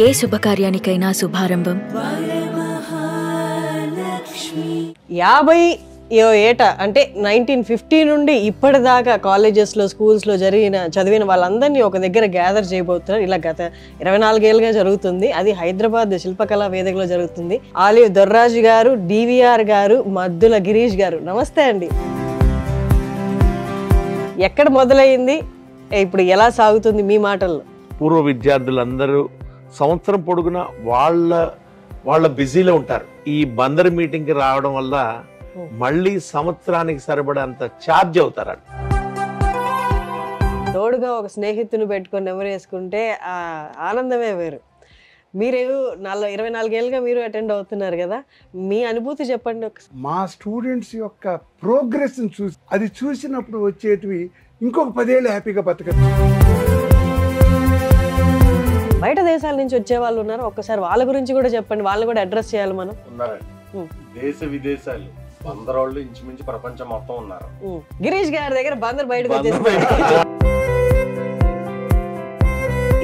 ఏ శుభకార్యానికైనా శుభారంభం 50 ఏట అంటే 1950 నుండి ఇప్పటిదాకా కాలేజెస్లో స్కూల్స్లో చదివిన వాళ్ళందరినీ ఒక దగ్గర గ్యాదర్ చేయబోతున్నారు. ఇలా గత 24 ఏళ్ళుగా జరుగుతుంది. అది హైదరాబాద్ శిల్పకళా వేదికలో జరుగుతుంది. ఆలివ్ దొర్రాజు గారు, డివిఆర్ గారు, మద్దుల గిరీష్ గారు, నమస్తే అండి. ఎక్కడ మొదలైంది, ఇప్పుడు ఎలా సాగుతుంది మీ మాటల్లో? పూర్వ విద్యార్థులందరూ సంవత్సరం పొడుగునా వాళ్ళ బిజీలో ఉంటారు. ఈ బందర్ మీటింగ్కి రావడం వల్ల మళ్ళీ సంవత్సరానికి సరిపడంత ఛార్జ్ అవుతారండి. తోడుగా ఒక స్నేహితుని పెట్టుకొని నెమరు వేసుకుంటే ఆ ఆనందమే వేరు. మీరు 24 ఏళ్ళుగా మీరు అటెండ్ అవుతున్నారు కదా, మీ అనుభూతి చెప్పండి. మా స్టూడెంట్స్ యొక్క ప్రోగ్రెస్ని చూసి అది చూసినప్పుడు వచ్చేటివి ఇంకొక 10 ఏళ్ళు హ్యాపీగా బతకచ్చు. బయట దేశాల నుంచి వచ్చే వాళ్ళు ఉన్నారు, ఒక్కసారి వాళ్ళ గురించి కూడా చెప్పండి. వాళ్ళని కూడా అడ్రస్ చేయాలి మనం. ఉన్నారండి, దేశ విదేశాలు బందరోళ్ళు ఇంచుమించు ప్రపంచం మొత్తం ఉన్నారు. గిరీష్ గారి దగ్గర బందర్ బయటకు వచ్చేసి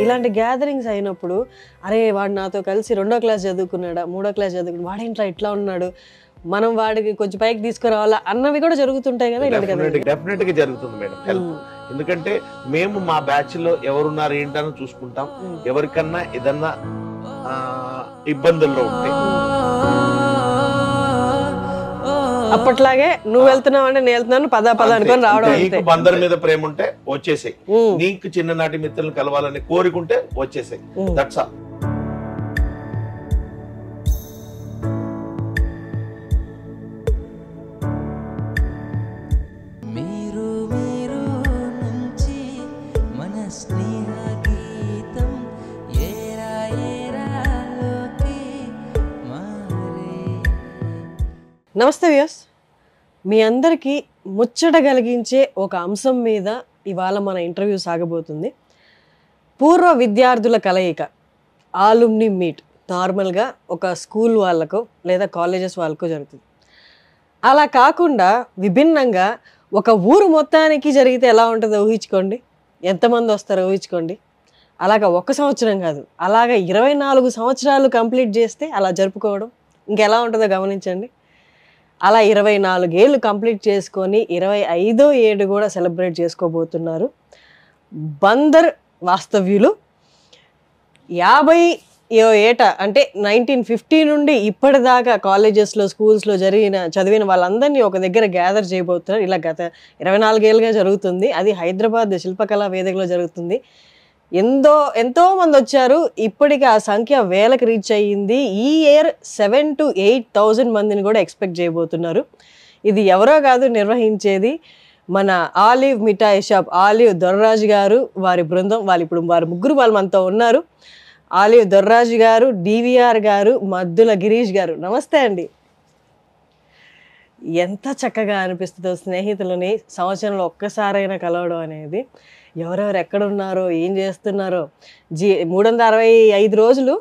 ఇలాంటి గ్యాదరింగ్స్ అయినప్పుడు, అరే వాడు నాతో కలిసి 2వ క్లాస్ చదువుకున్నాడా, 3వ క్లాస్ చదువుకున్నాడు, వాడేంట్లా ఇట్లా ఉన్నాడు, మనం వాడికి కొంచెం పైకి తీసుకురావాలా అన్నవి కూడా జరుగుతుంటాయి కదా. డెఫినెట్ గా జరుగుతుంది మేడం హెల్ప్. ఎందుకంటే మేము మా బ్యాచ్ లో ఎవరున్నారు ఏంటని చూసుకుంటాం. ఎవరికన్నా ఏదన్నా ఇబ్బందుల్లో ఉంటే అప్పట్లాగే నువ్వు వెళ్తున్నావు అంటే నేను వెళ్తున్నాను, పద అనుకొని రావడం. నీకు బందర్ మీద ప్రేమ ఉంటే వచ్చేసాయి, నీకు చిన్ననాటి మిత్రులను కలవాలని కోరుకుంటే వచ్చేసాయి. That's all. నమస్తే వ్యూయర్స్, మీ అందరికీ ముచ్చట కలిగించే ఒక అంశం మీద ఇవాళ మన ఇంటర్వ్యూ సాగబోతుంది. పూర్వ విద్యార్థుల కలయిక, ఆలుమ్ని మీట్. నార్మల్గా ఒక స్కూల్ వాళ్ళకు లేదా కాలేజెస్ వాళ్ళకు జరుగుతుంది. అలా కాకుండా విభిన్నంగా ఒక ఊరు మొత్తానికి జరిగితే ఎలా ఉంటుందో ఊహించుకోండి. ఎంతమంది వస్తారో ఊహించుకోండి. అలాగా 1 సంవత్సరం కాదు, అలాగా 24 సంవత్సరాలు కంప్లీట్ చేస్తే అలా జరుపుకోవడం ఇంకెలా ఉంటుందో గమనించండి. అలా 24 ఏళ్ళు కంప్లీట్ చేసుకొని 25వ ఏడు కూడా సెలబ్రేట్ చేసుకోబోతున్నారు బందర్ వాస్తవ్యులు. 50 ఏట అంటే 1950 నుండి ఇప్పటిదాకా కాలేజెస్లో స్కూల్స్లో చదివిన వాళ్ళందరినీ ఒక దగ్గర గ్యాదర్ చేయబోతున్నారు. ఇలా గత 24 ఏళ్ళుగా జరుగుతుంది. అది హైదరాబాద్ శిల్పకళా వేదికలో జరుగుతుంది. ఎంతో మంది వచ్చారు. ఇప్పటికి ఆ సంఖ్య వేలకు రీచ్ అయ్యింది. ఈ ఇయర్ 7,000 to 8,000 మందిని కూడా ఎక్స్పెక్ట్ చేయబోతున్నారు. ఇది ఎవరో కాదు నిర్వహించేది, మన ఆలివ్ మిఠాయి షాప్ ఆలివ్ దొర్రాజు గారు, వారి బృందం. వారి ముగ్గురు మనతో ఉన్నారు. ఆలివ్ దొర్రాజు గారు, డివిఆర్ గారు, మద్దుల గిరీష్ గారు, నమస్తే అండి. ఎంత చక్కగా అనిపిస్తుందో స్నేహితులని సంవత్సరంలో ఒక్కసారైనా కలవడం అనేది. ఎవరెవరు ఎక్కడున్నారో ఏం చేస్తున్నారో 365 రోజులు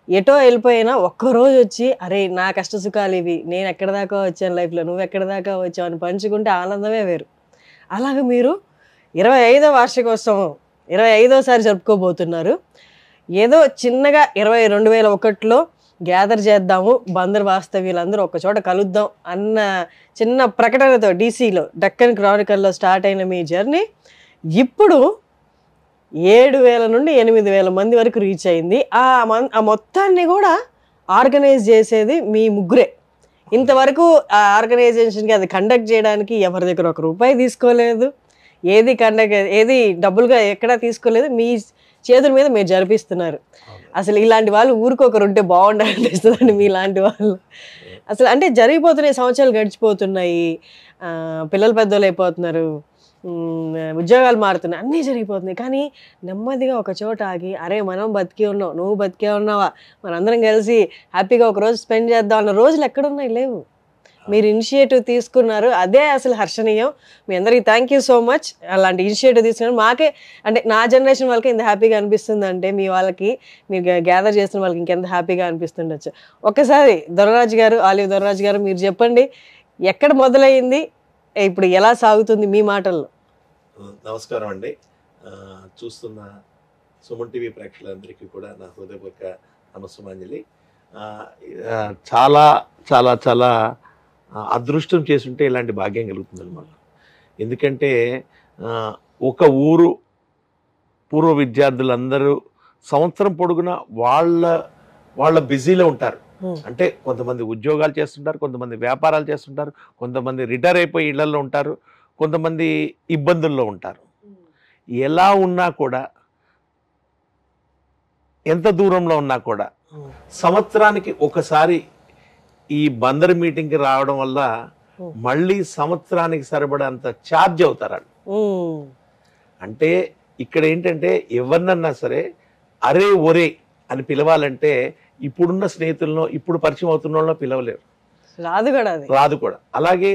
ఎటో వెళ్ళిపోయినా ఒక్కరోజు వచ్చి, అరే నా కష్ట సుఖాలు ఇవి, నేను ఎక్కడి దాకా వచ్చాను లైఫ్లో, నువ్వు ఎక్కడి దాకా వచ్చావు అని పంచుకుంటే ఆనందమే వేరు. అలాగే మీరు 25వ వార్షికోత్సవం 25వసారి జరుపుకోబోతున్నారు. ఏదో చిన్నగా 2001లో గ్యాదర్ చేద్దాము, బందర్ వాస్తవ్యులందరూ ఒక చోట కలుద్దాం అన్న చిన్న ప్రకటనతో డీసీలో డక్కన్ క్రానికల్లో స్టార్ట్ అయిన మీ జర్నీ ఇప్పుడు 7,000 నుండి 8,000 మంది వరకు రీచ్ అయింది. ఆ మొత్తాన్ని కూడా ఆర్గనైజ్ చేసేది మీ ముగ్గురే. ఇంతవరకు ఆ ఆర్గనైజేషన్కి అది కండక్ట్ చేయడానికి ఎవరి దగ్గర ₹1 తీసుకోలేదు, ఏది డబ్బులుగా ఎక్కడా తీసుకోలేదు. మీ చేతుల మీద మీరు జరిపిస్తున్నారు. అసలు ఇలాంటి వాళ్ళు ఊరికొకరు ఉంటే బాగుండాలనిపిస్తుందండి. మీలాంటి వాళ్ళు అసలు అంటే జరిగిపోతున్నాయి, సంవత్సరాలు గడిచిపోతున్నాయి, పిల్లలు పెద్దోళ్ళు అయిపోతున్నారు, ఉద్యోగాలు మారుతున్నాయి, అన్నీ జరిగిపోతున్నాయి. కానీ నెమ్మదిగా ఒక చోట ఆగి, అరే మనం బతికే ఉన్నావు, నువ్వు బతికే ఉన్నావా, మనందరం కలిసి హ్యాపీగా ఒక రోజు స్పెండ్ చేద్దాం అన్న రోజులు ఎక్కడున్నాయి, లేవు. మీరు ఇనిషియేటివ్ తీసుకున్నారు, అదే అసలు హర్షణీయం. మీ అందరికీ థ్యాంక్ యూ సో మచ్. అలాంటి ఇనిషియేటివ్ తీసుకున్నారు. మాకే అంటే నా జనరేషన్ వాళ్ళకి ఎంత హ్యాపీగా అనిపిస్తుంది అంటే, మీ వాళ్ళకి మీరు గ్యాదర్ చేస్తున్న వాళ్ళకి ఇంకెంత హ్యాపీగా అనిపిస్తుండొచ్చు. ఒక్కసారి దొర్రాజు గారు, ఆలివ్ దొర్రాజు గారు, మీరు చెప్పండి ఎక్కడ మొదలైంది, ఇప్పుడు ఎలా సాగుతుంది మీ మాటల్లో? నమస్కారం అండి. చూస్తున్న సుమన్ టీవీ ప్రేక్షకులందరికీ కూడా నా హృదయపూర్వక నమస్సుమాంజలి. చాలా చాలా చాలా అదృష్టం చేసుంటే ఇలాంటి భాగ్యం కలుగుతుంది అన్నమాట. ఎందుకంటే ఒక ఊరు పూర్వ విద్యార్థులందరూ సంవత్సరం పొడుగున వాళ్ళ బిజీలో ఉంటారు. అంటే కొంతమంది ఉద్యోగాలు చేస్తుంటారు, కొంతమంది వ్యాపారాలు చేస్తుంటారు, కొంతమంది రిటైర్ అయిపోయి ఇళ్లలో ఉంటారు, కొంతమంది ఇబ్బందుల్లో ఉంటారు. ఎలా ఉన్నా కూడా, ఎంత దూరంలో ఉన్నా కూడా సంవత్సరానికి ఒకసారి ఈ బందర్ మీటింగ్కి రావడం వల్ల మళ్ళీ సంవత్సరానికి సరిపడంత ఛార్జ్ అవుతారు. అంటే ఇక్కడ ఏంటంటే ఎవరినన్నా సరే అరే ఒరే అని పిలవాలంటే ఇప్పుడున్న స్నేహితులను, ఇప్పుడు పరిచయం అవుతున్న వాళ్ళని పిలవలేరు, రాదు కూడా. అలాగే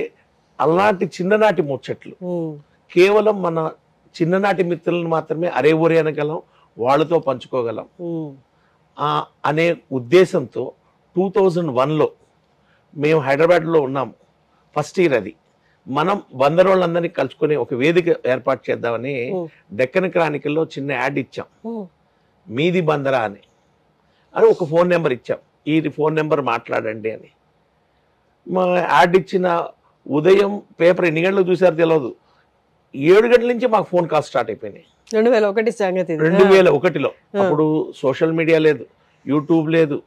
అలాంటి చిన్ననాటి ముచ్చట్లు కేవలం మన చిన్ననాటి మిత్రులను మాత్రమే అరే ఒరే అనగలం, వాళ్ళతో పంచుకోగలం అనే ఉద్దేశంతో 2001లో మేము హైదరాబాద్లో ఉన్నాము. ఫస్ట్ ఇయర్ అది. మనం బందర్ వాళ్ళందరినీ కలుసుకుని ఒక వేదిక ఏర్పాటు చేద్దామని డెక్కన్ క్రానికల్లో చిన్న యాడ్ ఇచ్చాం, మీది బందరా అని ఒక ఫోన్ నెంబర్ ఇచ్చాం, ఈ ఫోన్ నెంబర్ మాట్లాడండి అని. మా యాడ్ ఇచ్చిన ఉదయం పేపర్ ఎన్ని గంటలకు చూసారో తెలియదు, 7 గంటల నుంచి మాకు ఫోన్ కాల్ స్టార్ట్ అయిపోయినాయి. 2001లో. అప్పుడు సోషల్ మీడియా లేదు, యూట్యూబ్ లేదు,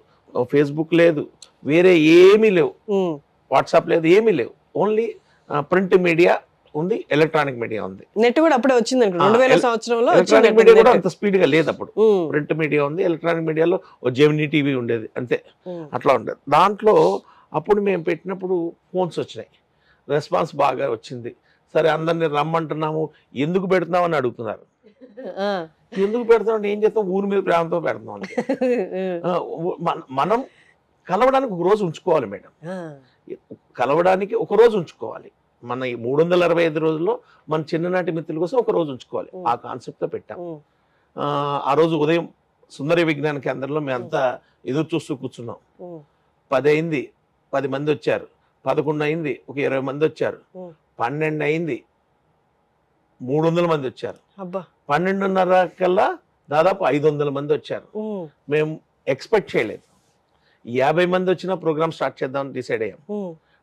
ఫేస్బుక్ లేదు, వేరే ఏమీ లేవు, వాట్సాప్ లేదు, ఏమీ లేవు. ఓన్లీ ప్రింట్ మీడియా ఉంది, ఎలక్ట్రానిక్ మీడియా ఉంది. నెట్ కూడా అప్పుడే వచ్చింది. 2000 సంవత్సరంలో ఎలక్ట్రానిక్ మీడియా కూడా అంత స్పీడ్ గా లేదు అప్పుడు. ప్రింట్ మీడియా ఉంది, ఎలక్ట్రానిక్ మీడియాలో జెమినీ టీవీ ఉండేది, అంతే. అట్లా ఉండేది. దాంట్లో అప్పుడు మేము పెట్టినప్పుడు ఫోన్స్ వచ్చినాయి, రెస్పాన్స్ బాగా వచ్చింది. సరే అందరినీ రమ్మంటున్నాము, ఎందుకు పెడుతున్నాం అని అడుగుతున్నారు. ఎందుకు పెడతాం, ఏం చేస్తాం, ఊరి మీద ప్రేమతో పెడతాం అంటే. మనం కలవడానికి ఒక రోజు ఉంచుకోవాలి మేడం, కలవడానికి ఒక రోజు ఉంచుకోవాలి. మన 365 రోజుల్లో మన చిన్ననాటి మిత్రుల కోసం ఒక రోజు ఉంచుకోవాలి. ఆ కాన్సెప్ట్ తో పెట్టాం. ఆ రోజు ఉదయం సుందర విజ్ఞాన కేంద్రంలో మేమంతా ఎదురు చూస్తూ కూర్చున్నాం. 10 అయింది, 10 మంది వచ్చారు. 11 అయింది, ఒక 20 మంది వచ్చారు. 12 అయింది, 300 మంది వచ్చారు. 12:30 కల్లా దాదాపు 500 మంది వచ్చారు. మేము ఎక్స్పెక్ట్ చేయలేదు. 50 మంది వచ్చిన ప్రోగ్రామ్ స్టార్ట్ చేద్దామని డిసైడ్ అయ్యాం.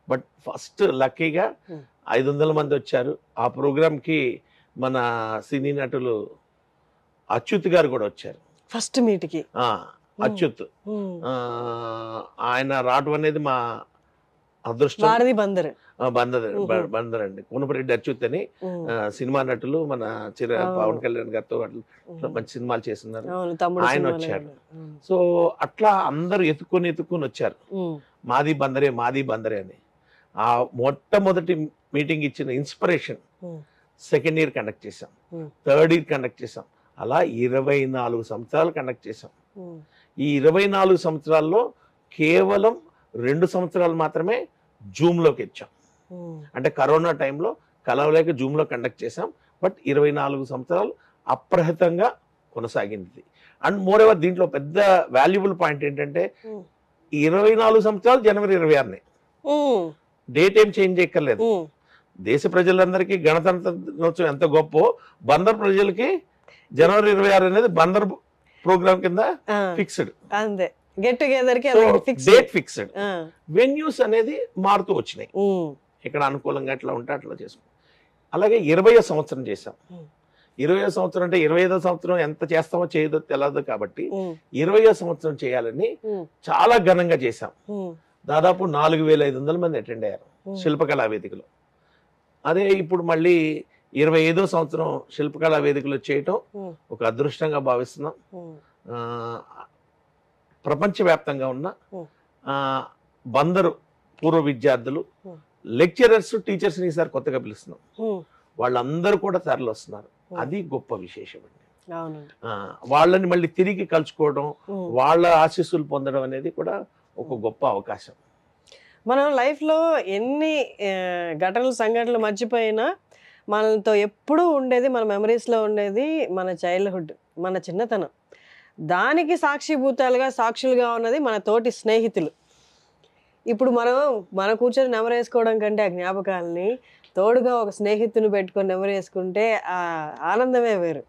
బట్ ఫస్ట్ లక్కీగా 500 మంది వచ్చారు. ఆ ప్రోగ్రామ్కి మన సినీ నటులు అచ్యుత్ గారు కూడా వచ్చారు ఫస్ట్ మీట్కి. అచ్యుత్ ఆయన రావడం అనేది మా అదృష్టం. బందర్ అండి, కోనపరెడ్డి అచ్యుత్ అని సినిమా నటులు, మన పవన్ కళ్యాణ్ గారితో మంచి సినిమాలు చేస్తున్నారు, ఆయన వచ్చారు. సో అట్లా అందరూ ఎత్తుకొని వచ్చారు, మాది బందరే అని. ఆ మొట్టమొదటి మీటింగ్ ఇచ్చిన ఇన్స్పిరేషన్ సెకండ్ ఇయర్ కండక్ట్ చేసాం, థర్డ్ ఇయర్ కండక్ట్ చేసాం. అలా 24 సంవత్సరాలు కండక్ట్ చేసాం. ఈ 24 సంవత్సరాల్లో కేవలం 2 సంవత్సరాలు మాత్రమే జూమ్లోకి ఇచ్చాం. అంటే కరోనా టైంలో కలవలేక జూమ్లో కండక్ట్ చేసాం. బట్ 24 సంవత్సరాలు అప్రహితంగా కొనసాగింది. అండ్ మోర్ ఎవర్ దీంట్లో పెద్ద వాల్యుబుల్ పాయింట్ ఏంటంటే 24 సంవత్సరాలు జనవరి 26ని, డేట్ ఏం చేంజ్ చేయక్కర్లేదు. దేశ ప్రజలందరికీ గణతంత్ర దినోత్సవం ఎంత గొప్ప, బందర్ ప్రజలకి జనవరి 26 అనేది బందర్ ప్రోగ్రామ్ కింద ఫిక్స్డ్, గెట్ టుగెదర్ కి డేట్ ఫిక్స్డ్. వెన్యూస్ అనేది మారుతూ వచ్చినాయి, ఇక్కడ అనుకూలంగా ఎట్లా ఉంటే అట్లా చేసుకున్నాం. అలాగే 20వ సంవత్సరం చేసాం. 20వ సంవత్సరం అంటే 25వ సంవత్సరం ఎంత చేస్తామో చేయదో తెలియదు కాబట్టి 20వ సంవత్సరం చేయాలని చాలా ఘనంగా చేశాం. దాదాపు 4500 మంది అటెండ్ అయ్యారు శిల్పకళా వేదికలో. అదే ఇప్పుడు మళ్ళీ 25వ సంవత్సరం శిల్పకళా వేదికలో చేయటం ఒక అదృష్టంగా భావిస్తున్నాం. ప్రపంచవ్యాప్తంగా ఉన్న బందరు పూర్వ విద్యార్థులు, లెక్చరర్స్, టీచర్స్ ని ఈసారి కొత్తగా పిలుస్తున్నాం. వాళ్ళందరూ కూడా తరలి వస్తున్నారు. అది గొప్ప విశేషం అండి. వాళ్ళని మళ్ళీ తిరిగి కలుసుకోవడం, వాళ్ళ ఆశీస్సులు పొందడం అనేది కూడా ఒక గొప్ప అవకాశం. మనం లైఫ్లో ఎన్ని ఘటనలు, సంఘటనలు మర్చిపోయినా మనతో ఎప్పుడూ ఉండేది, మన మెమరీస్లో ఉండేది మన చైల్డ్హుడ్, మన చిన్నతనం. దానికి సాక్షిభూతాలుగా, సాక్షులుగా ఉన్నది మన తోటి స్నేహితులు. ఇప్పుడు మనం కూర్చొని నెమరేసుకోవడం కంటే ఆ జ్ఞాపకాలని తోడుగా ఒక స్నేహితుని పెట్టుకొని నెమరేసుకుంటే ఆ ఆనందమే వేరు.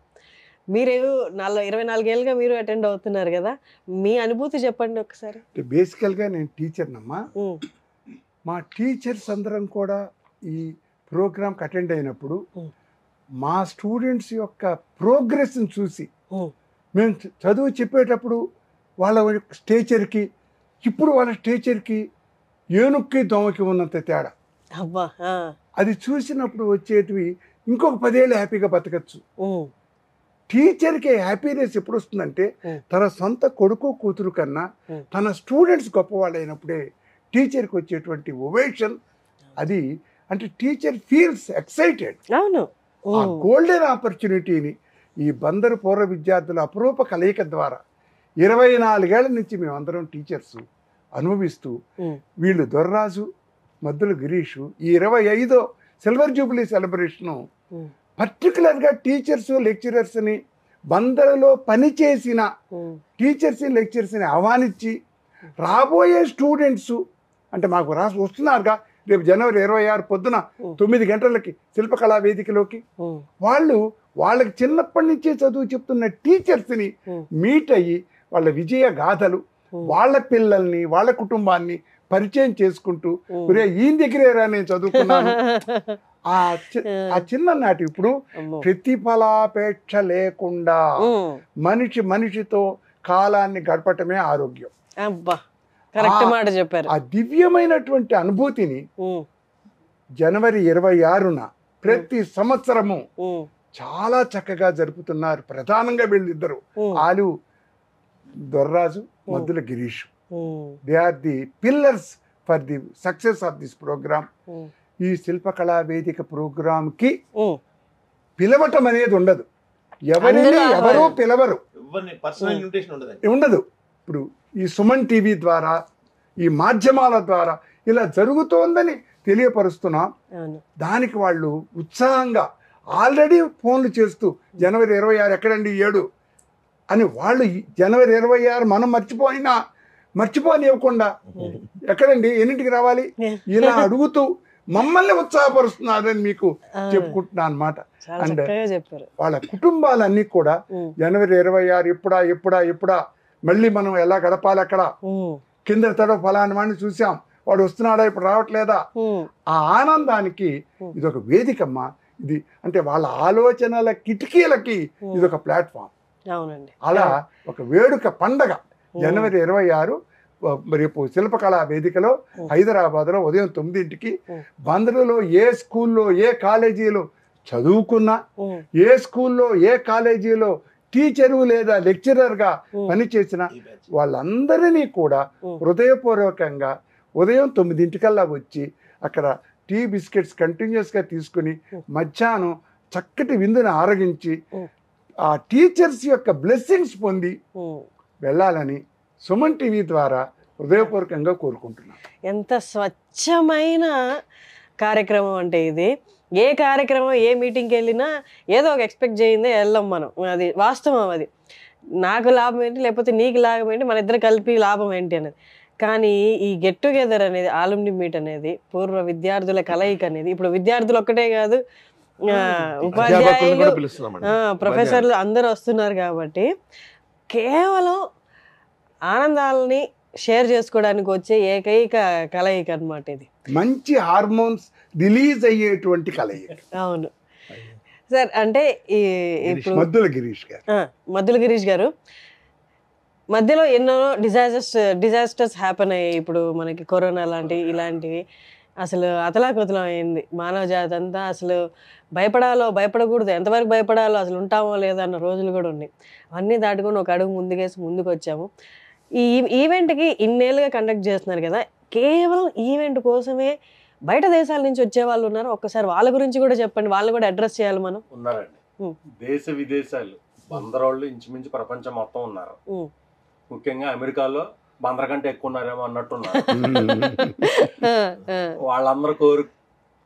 మీరు 24 ఏళ్ళుగా మీరు అటెండ్ అవుతున్నారు కదా, మీ అనుభూతి చెప్పండి ఒకసారి. బేసికల్గా నేను టీచర్నమ్మా. మా టీచర్స్ అందరం కూడా ఈ ప్రోగ్రామ్కి అటెండ్ అయినప్పుడు మా స్టూడెంట్స్ యొక్క ప్రోగ్రెస్ని చూసి మేము చదువు చెప్పేటప్పుడు వాళ్ళ స్టేచర్కి ఇప్పుడు వాళ్ళ స్టేచర్కి ఏనుక్కి దోమకి ఉన్నంత తేడా. అబ్బా, అది చూసినప్పుడు వచ్చేటివి ఇంకొక 10 ఏళ్ళు హ్యాపీగా బతకచ్చు. టీచర్కి హ్యాపీనెస్ ఎప్పుడు వస్తుందంటే తన సొంత కొడుకు కూతురు కన్నా తన స్టూడెంట్స్ గొప్పవాళ్ళు అయినప్పుడే టీచర్కి వచ్చేటువంటి ఒవేషన్. అది అంటే టీచర్ ఫీల్స్ ఎక్సైటెడ్. అవును. ఆ గోల్డెన్ ఆపర్చునిటీని ఈ బందరు పూర్వ విద్యార్థుల అపురూప కలయిక ద్వారా 24 ఏళ్ల నుంచి మేమందరం టీచర్స్ అనుభవిస్తూ, వీళ్ళు దొర్రాజు, మద్దుల గిరీషు ఈ 25వ సిల్వర్ జూబ్లీ సెలబ్రేషను పర్టికులర్గా టీచర్స్ లెక్చరర్స్ని బందరులో పనిచేసిన టీచర్స్ లెక్చరర్స్ని ఆహ్వానించి రాబోయే స్టూడెంట్స్ అంటే మాకు వస్తున్నారుగా రేపు జనవరి 26 పొద్దున 9 గంటలకి శిల్పకళా వేదికలోకి వాళ్ళకి చిన్నప్పటి నుంచే చదువు చెప్తున్న టీచర్స్ని మీట్ అయ్యి వాళ్ళ విజయ గాథలు, వాళ్ళ పిల్లల్ని వాళ్ళ కుటుంబాన్ని పరిచయం చేసుకుంటూ ఈయన దగ్గరేరా నేను చదువుకున్నాను ఆ చిన్ననాటి ఇప్పుడు ప్రతిఫలాపేక్ష లేకుండా మనిషితో కాలాన్ని గడపటమే ఆరోగ్యం. ఆ దివ్యమైనటువంటి అనుభూతిని జనవరి 26న ప్రతి సంవత్సరము చాలా చక్కగా జరుపుతున్నారు. ప్రధానంగా వీళ్ళిద్దరు Alu Dorraju, Maddula Girish. They are the pillars for the success of this programme. ఈ శిల్పకళా వేదిక ప్రోగ్రామ్ కి పిలవటం అనేది ఉండదు, ఎవరూ పిలవరు, ఉండదు. ఇప్పుడు ఈ సుమన్ టీవీ ద్వారా ఈ మాధ్యమాల ద్వారా ఇలా జరుగుతోందని తెలియపరుస్తున్నాం. దానికి వాళ్ళు ఉత్సాహంగా ఆల్రెడీ ఫోన్లు చేస్తూ జనవరి 26 ఎక్కడండి 7 అని వాళ్ళు జనవరి 26 మనం మర్చిపోనివ్వకుండా ఎక్కడండి ఎన్నింటికి రావాలి ఇలా అడుగుతూ మమ్మల్ని ఉత్సాహపరుస్తున్నారని మీకు చెప్పుకుంటున్నా అనమాట. అండ్ వాళ్ళ కుటుంబాలన్నీ కూడా జనవరి 26 ఎప్పుడా మళ్ళీ మనం ఎలా గడపాలి, అక్కడ కింద తడవ ఫలాని వాడిని చూసాం, వాడు వస్తున్నాడా ఇప్పుడు రావట్లేదా, ఆ ఆనందానికి ఇదొక వేదికమ్మా. ఇది అంటే వాళ్ళ ఆలోచనల కిటికీలకి ఇదొక ప్లాట్ఫామ్. అలా ఒక వేడుక పండగ జనవరి 26 రేపు శిల్పకళా వేదికలో హైదరాబాద్లో ఉదయం 9ంటికి బందరులో ఏ స్కూల్లో ఏ కాలేజీలో చదువుకున్నా, ఏ స్కూల్లో ఏ కాలేజీలో టీచరు లేదా లెక్చరర్గా పనిచేసిన వాళ్ళందరినీ కూడా హృదయపూర్వకంగా ఉదయం 9ంటికల్లా వచ్చి అక్కడ టీ బిస్కెట్స్ కంటిన్యూస్గా తీసుకుని మధ్యాహ్నం చక్కటి విందుని ఆరగించి ఆ టీచర్స్ యొక్క బ్లెస్సింగ్స్ పొంది వెళ్ళాలని సుమన్ టీవీ ద్వారా హృదయపూర్వకంగా కోరుకుంటున్నాను. ఎంత స్వచ్ఛమైన కార్యక్రమం అంటే ఇది. ఏ కార్యక్రమం ఏ మీటింగ్కి వెళ్ళినా ఏదో ఒక ఎక్స్పెక్ట్ చేయిందే వెళ్ళాం మనం. అది వాస్తవం. అది నాకు లాభం ఏంటి లేకపోతే నీకు లాభం ఏంటి, మన ఇద్దరు కలిపి లాభం ఏంటి అనేది. కానీ ఈ గెట్ టుగెదర్ అనేది, ఆలుమ్ని మీట్ అనేది, పూర్వ విద్యార్థుల కలయిక అనేది, ఇప్పుడు విద్యార్థులు ఒక్కటే కాదు ఉపాధ్యాయులు ప్రొఫెసర్లు అందరూ వస్తున్నారు కాబట్టి కేవలం ఆనందాలని షేర్ చేసుకోవడానికి వచ్చే ఏకైక కలయిక అన్నమాట ఇది. మంచి హార్మోన్స్ రిలీజ్ అయ్యేటువంటి కలయిక. అవును సార్. అంటే ఇప్పుడు మద్దుల గిరీష్ గారు మధ్యలో ఎన్నో డిజాస్టర్స్ హ్యాపెన్ అయ్యాయి. ఇప్పుడు మనకి కరోనా ఇలాంటివి అసలు అతలాకుతలం అయింది మానవ జాతి అంతా. అసలు భయపడకూడదు, ఎంతవరకు భయపడాలో, అసలు ఉంటామో లేదా అన్న రోజులు కూడా ఉన్నాయి. అవన్నీ దాటుకొని ఒక అడుగు ముందుకు వచ్చాము. ఈ ఈవెంట్కి ఇన్నేళ్ళుగా కండక్ట్ చేస్తున్నారు కదా, కేవలం ఈవెంట్ కోసమే బయట దేశాల నుంచి వచ్చే వాళ్ళు ఉన్నారు. ఒక్కసారి వాళ్ళ గురించి కూడా చెప్పండి, వాళ్ళు కూడా అడ్రస్ చేయాలి మనం. ఉన్నారండి, దేశ విదేశాలు బందరోళ్ళు ఇంచుమించు ప్రపంచం మొత్తం ఉన్నారు. ముఖ్యంగా అమెరికాలో బందర కంటే ఎక్కువ ఉన్నారేమో అన్నట్టున్నారు. వాళ్ళందరూ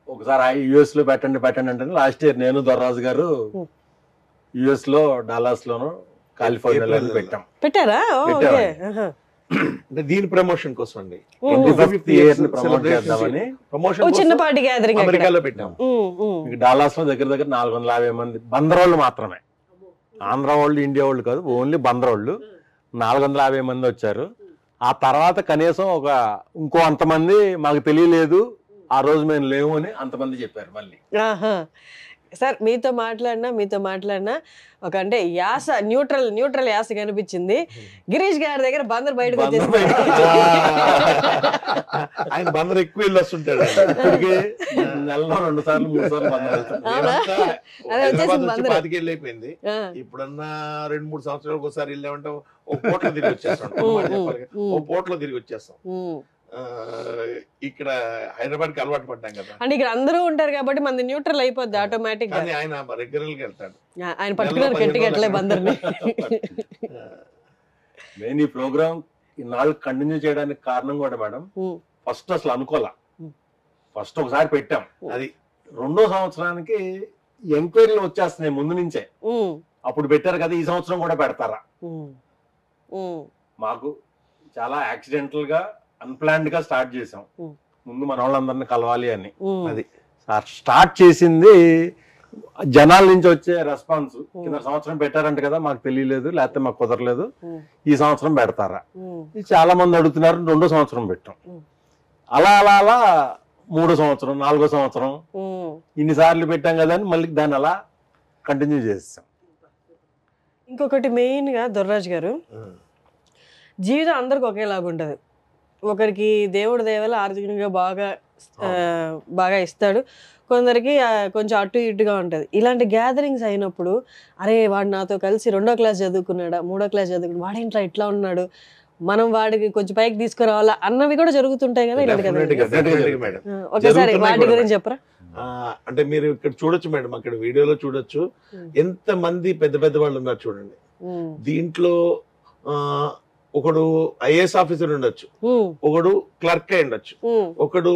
ఒకసారి యుఎస్ లో పెట్టండి అంటే లాస్ట్ ఇయర్ నేను దొర్రాజు గారు యుఎస్ లో డాలాస్ లోను కాలిఫోర్నియాలో పెట్టారా? అంటే దీని ప్రమోషన్ కోసం అండి, చిన్నపాటి గ్యాదరింగ్ అమెరికాలో పెట్టాం. డాలాస్ లో దగ్గర 450 మంది బందరోళ్ళు మాత్రమే. ఆంధ్ర వాళ్ళు ఇండియా వాళ్ళు కాదు, ఓన్లీ బందర్ వాళ్ళు 450 మంది వచ్చారు. ఆ తర్వాత కనీసం ఇంకో అంతమంది మాకు తెలియలేదు, ఆ రోజు మేము లేవు అని అంతమంది చెప్పారు మళ్ళీ. సార్ మీతో మాట్లాడినా ఒక అంటే యాస న్యూట్రల్ యాస కనిపించింది. గిరీష్ గారి దగ్గర బందర్ బయటకు వచ్చేసి ఆయన బందర్ ఎక్కువ వెళ్ళి వస్తుంటాడు. నెలలో 2 సార్లు 3 సార్లు పాతికేళ్ళు అయిపోయింది. ఇప్పుడన్నా 2-3 సంవత్సరాలకు ఒకసారి వెళ్ళామంటే ఓ పోట్లో తిరిగి వచ్చేస్తాం. ఓ పోట్లో తిరిగి వచ్చేస్తాం. ఇక్కడ హైదరాబాద్ కి అలవాటు పడ్డాం కదా, అంటే ఇక్కడ అందరూ ఉంటారు కాబట్టి మనది న్యూట్రల్ అయిపోద్ది ఆటోమేటిక్. కానీ ఆయన రెగ్యులర్ గా వెళ్తాడు, ఆయన పర్టికులర్ గట్టిగట్లే బందర్ని. నేను ఈ ప్రోగ్రామ్ ఇన్నాళ్ళు కంటిన్యూ చేయడానికి కారణం కూడా మేడం, ఫస్ట్ అసలు అనుకోలే. ఫస్ట్ ఒకసారి పెట్టాం, అది 2వ సంవత్సరానికి ఎంక్వైరీలు వచ్చేస్తున్నాయి ముందు నుంచే. అప్పుడు పెట్టారు కదా, ఈ సంవత్సరం కూడా పెడతారా? మాకు చాలా యాక్సిడెంటల్ గా అన్ప్లాన్డ్ గా స్టార్ట్ చేసాం. ముందు మన వాళ్ళందరినీ కలవాలి అని. అది స్టార్ట్ చేసింది జనాల నుంచి వచ్చే రెస్పాన్స్. కింద సంవత్సరం పెట్టారంట కదా, మాకు తెలియలేదు, లేకపోతే మాకు కుదరలేదు, ఈ సంవత్సరం పెడతారా? చాలా మంది అడుగుతున్నారు. 2వ సంవత్సరం పెట్టాం. అలా 3వ సంవత్సరం, 4వ సంవత్సరం ఇన్నిసార్లు పెట్టాం కదా అని మళ్ళీ దాన్ని అలా కంటిన్యూ చేస్తాం. ఇంకొకటి మెయిన్ గా దొర్రాజు గారు, జీవితం అందరికి ఒకేలాగా ఉంటది. ఒకరికి దేవుడి దేవల ఆర్థికంగా బాగా ఇస్తాడు, కొందరికి కొంచెం అటు ఇటుగా ఉంటుంది. ఇలాంటి గ్యాదరింగ్స్ అయినప్పుడు అరే వాడు నాతో కలిసి 2వ క్లాస్ చదువుకున్నాడా, 3వ క్లాస్ చదువుకున్నాడు, వాడేంట్రా ఇట్లా ఉన్నాడు, మనం వాడికి కొంచెం పైకి తీసుకురావాలా అన్నవి కూడా జరుగుతుంటాయి కదా ఇలాంటి కదా. ఒకసారి వాటి గురించి చెప్పరా? అంటే మీరు ఇక్కడ చూడొచ్చు మేడం, అక్కడ వీడియోలో చూడొచ్చు ఎంత మంది పెద్ద పెద్ద వాళ్ళు ఉన్నారు చూడండి. దీంట్లో ఒకడు ఐఏఎస్ ఆఫీసర్ ఉండొచ్చు, ఒకడు క్లర్క్ అయి ఉండొచ్చు, ఒకడు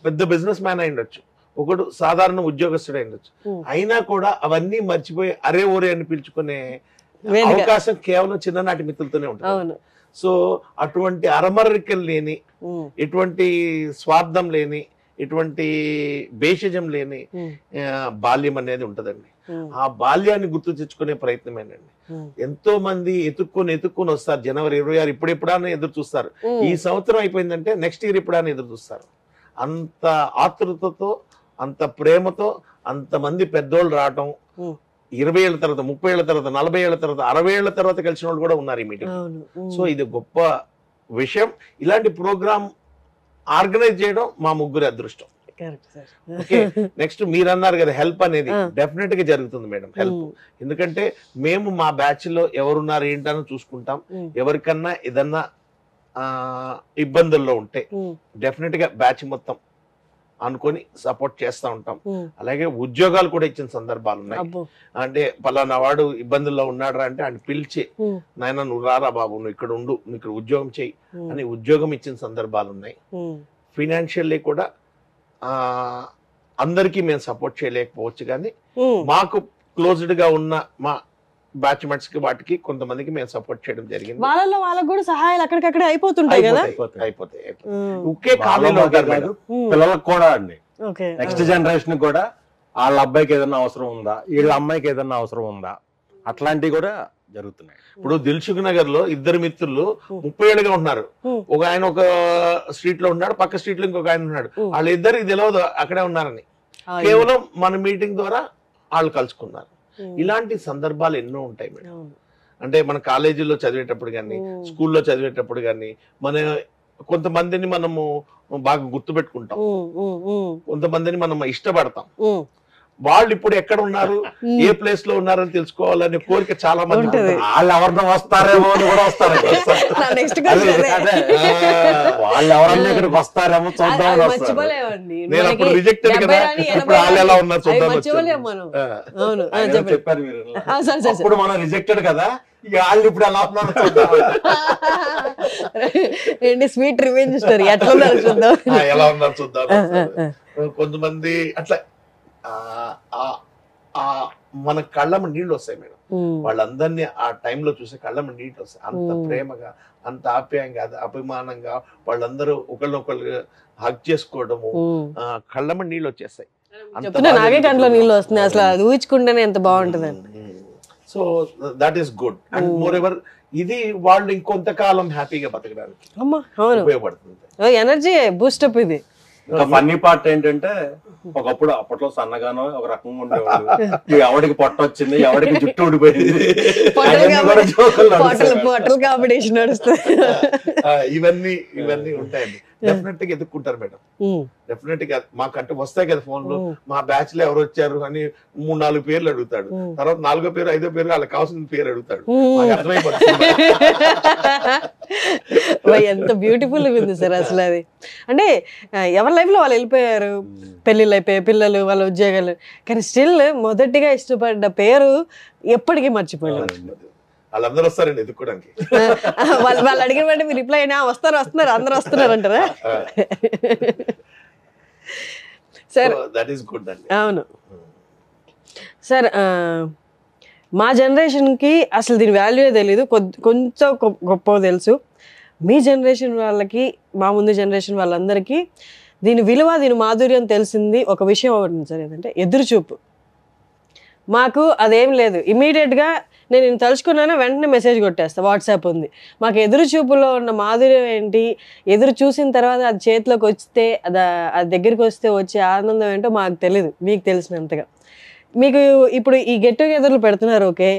పెద్ద బిజినెస్ మ్యాన్ అయి ఉండొచ్చు, ఒకడు సాధారణ ఉద్యోగస్తుడు అయి ఉండొచ్చు. అయినా కూడా అవన్నీ మర్చిపోయి అరే ఓరే అని పిలుచుకునే అవకాశం కేవలం చిన్ననాటి మిత్రులతోనే ఉంటుంది. సో అటువంటి అరమరికలు లేని, ఎటువంటి స్వార్థం లేని, ఎటువంటి భేషజం లేని బాల్యం అనేది ఉంటదండి. ఆ బాల్యాన్ని గుర్తు తెచ్చుకునే ప్రయత్నమేనండి. ఎంతో మంది ఎత్తుక్కొని వస్తారు. జనవరి 26 ఇప్పుడెప్పుడైనా ఎదురు చూస్తారు. ఈ సంవత్సరం అయిపోయిందంటే నెక్స్ట్ ఇయర్ ఎప్పుడైనా ఎదురు చూస్తారు. అంత ఆతృతతో, అంత ప్రేమతో అంతమంది పెద్దోళ్ళు రావటం, 20 ఏళ్ల తర్వాత, 30 ఏళ్ల తర్వాత, 40 ఏళ్ల తర్వాత, 60 ఏళ్ల తర్వాత కలిసిన వాళ్ళు కూడా ఉన్నారు ఈ మీటింగ్. సో ఇది గొప్ప విషయం. ఇలాంటి ప్రోగ్రామ్ ఆర్గనైజ్ చేయడం మా ముగ్గురి అదృష్టం. ఓకే, నెక్స్ట్ మీరు అన్నారు కదా హెల్ప్ అనేది డెఫినెట్ గా జరుగుతుంది మేడం. హెల్ప్ ఎందుకంటే మేము మా బ్యాచ్ లో ఎవరున్నారు ఏంటని చూసుకుంటాం. ఎవరికన్నా ఏదన్నా ఇబ్బందుల్లో ఉంటే డెఫినెట్ గా బ్యాచ్ మొత్తం అనుకొని సపోర్ట్ చేస్తూ ఉంటాం. అలాగే ఉద్యోగాలు కూడా ఇచ్చిన సందర్భాలు ఉన్నాయి. అంటే పలానా వాడు ఇబ్బందుల్లో ఉన్నాడు అంటే ఆయన పిలిచి నాయన నువ్వు రారా బాబు, నువ్వు ఇక్కడ ఉండు, నువ్వు ఇక్కడ ఉద్యోగం చెయ్యి అని ఉద్యోగం ఇచ్చిన సందర్భాలు ఉన్నాయి. ఫైనాన్షియల్లీ కూడా అందరికీ మేము సపోర్ట్ చేయలేకపోవచ్చు, కానీ మాకు క్లోజ్డ్ గా ఉన్న మా బ్యాచ్మెంట్స్ కి వాటికి కొంతమందికి మేము సపోర్ట్ చేయడం జరిగింది. వాళ్ళకు కూడా సహాయాలు అక్కడికక్కడ అయిపోతుంటాయి కదా. అయిపోతాయి. ఒకే కాలంలో పిల్లలకు కూడా అండి, నెక్స్ట్ జనరేషన్ కూడా వాళ్ళ అబ్బాయికి ఏదైనా అవసరం ఉందా, వీళ్ళ అమ్మాయికి ఏదైనా అవసరం ఉందా, అట్లాంటివి కూడా జరుగుతున్నాయి. ఇప్పుడు దిల్సుఖ్ నగర్ లో 2 మిత్రులు 30 ఏళ్ళుగా ఉన్నారు. ఒక ఆయన ఒక స్ట్రీట్ లో ఉన్నాడు, పక్క స్ట్రీట్ లో ఇంకొక ఆయన ఉన్నాడు. వాళ్ళిద్దరికి తెలియదు అక్కడే ఉన్నారని, కేవలం మన మీటింగ్ ద్వారా వాళ్ళు కలుసుకున్నారు. ఇలాంటి సందర్భాలు ఎన్నో ఉంటాయి మేడం. అంటే మన కాలేజీలో చదివేటప్పుడు కానీ, స్కూల్లో చదివేటప్పుడు కానీ మన కొంతమందిని మనము బాగా గుర్తు పెట్టుకుంటాం, కొంతమందిని మనం ఇష్టపడతాం. వాళ్ళు ఇప్పుడు ఎక్కడ ఉన్నారు, ఏ ప్లేస్ లో ఉన్నారని తెలుసుకోవాలనే కోరిక చాలా మంది. వాళ్ళు ఎవరినో వస్తారేమో అని కూడా వస్తారు. వాళ్ళు ఎవరన్నా ఇక్కడికి వస్తారేమో చూద్దాం. నేను అప్పుడు రిజెక్టెడ్ కదా, ఇప్పుడు వాళ్ళు ఎలా ఉన్నారు చూద్దాం చెప్పారు మీరు. అప్పుడు మనం రిజెక్టెడ్ కదా, వాళ్ళు ఇప్పుడు ఎలా ఉన్నారు చూద్దాం. స్వీట్ రివెంజ్ స్టోరీ ఎలా ఉన్నారు చూద్దాం. కొంతమంది అట్లా మన కళ్ళమ్మ నీళ్ళు వస్తాయి మేడం. వాళ్ళందరినీ ఆ టైంలో చూసే కళ్ళమ్మ నీళ్ళు వస్తాయి. అంత ప్రేమగా, అంత ఆప్యాయంగా, అభిమానంగా వాళ్ళందరూ ఒకళ్ళొకళ్ళు హగ్ చేసుకోవడము, కళ్ళమ్మ నీళ్ళు వచ్చేస్తాయి. నాకే కంట్లో నీళ్ళు వస్తున్నాయి. అసలు అది ఊహించుకుంటేనే ఎంత బాగుంటుందండి. So that is good. And more ever ఇది వాళ్ళు ఇంకొంతకాలం హ్యాపీగా బతకడానికి ఉపయోగపడుతుంది. ఎనర్జీ బూస్టప్ ఇది. ఇంకా ఫన్నీ పార్ట్ ఏంటంటే ఒకప్పుడు అప్పట్లో సన్నగానో ఒక రకంగా ఉండేవాడు, ఎవడికి పొట్ట వచ్చింది, ఎవడికి జుట్టు ఊడిపోయింది, కాంపిటీషన్ నడుస్తుంది. ఇవన్నీ ఉంటాయండి. డెఫినెట్ గా ఎదుర్కొంటారు మేడం. డెఫినెట్ గా మాకంటే వస్తాయి కదా ఫోన్లు, మా బ్యాచ్ లో ఎవరు వచ్చారు అని 3-4 పేర్లు అడుగుతాడు. తర్వాత 4వ పేరు 5వ పేరు వాళ్ళకి కావాల్సిన పేరు అడుగుతాడు. అర్థమైపోతుంది. ఎంత బ్యూటిఫుల్ ఉంది సార్ అసలు అది. అంటే ఎవరి లైఫ్ లో వాళ్ళు వెళ్ళిపోయారు, పెళ్లిళ్ళు అయిపోయాయి, పిల్లలు, వాళ్ళ ఉద్యోగాలు, కానీ స్టిల్ మొదటిగా ఇష్టపడ్డ పేరు ఎప్పటికీ మర్చిపోయారు. వాళ్ళందరూ వస్తారండి ఎదుర్కోవడానికి. వాళ్ళు అడిగిన వెంటనే మీరు రిప్లై అయినా వస్తారు అందరూ వస్తున్నారు అంటారా? సార్ దట్ ఈస్ గుడ్ అండి. అవును సార్, మా జనరేషన్కి అసలు దీని వాల్యూ తెలీదు, కొంచెం గొప్ప తెలుసు. మీ జనరేషన్ వాళ్ళకి, మా ముందు జనరేషన్ వాళ్ళందరికీ దీని విలువ, దీని మాధుర్యం తెలిసింది ఒక విషయం ఒకటి సార్, ఏంటంటే ఎదురుచూపు. మాకు అదేం లేదు, ఇమీడియట్గా నేను తలుచుకున్నాను వెంటనే మెసేజ్ కొట్టేస్తా, వాట్సాప్ ఉంది. మాకు ఎదురు చూపులో ఉన్న మాధుర్యం ఏంటి, ఎదురు చూసిన తర్వాత అది చేతిలోకి వస్తే అది దగ్గరికి వస్తే వచ్చే ఆనందం ఏంటో మాకు తెలీదు, మీకు తెలిసినంతగా. మీకు ఇప్పుడు ఈ గెట్ టుగెదర్లు పెడుతున్నారు, ఓకే,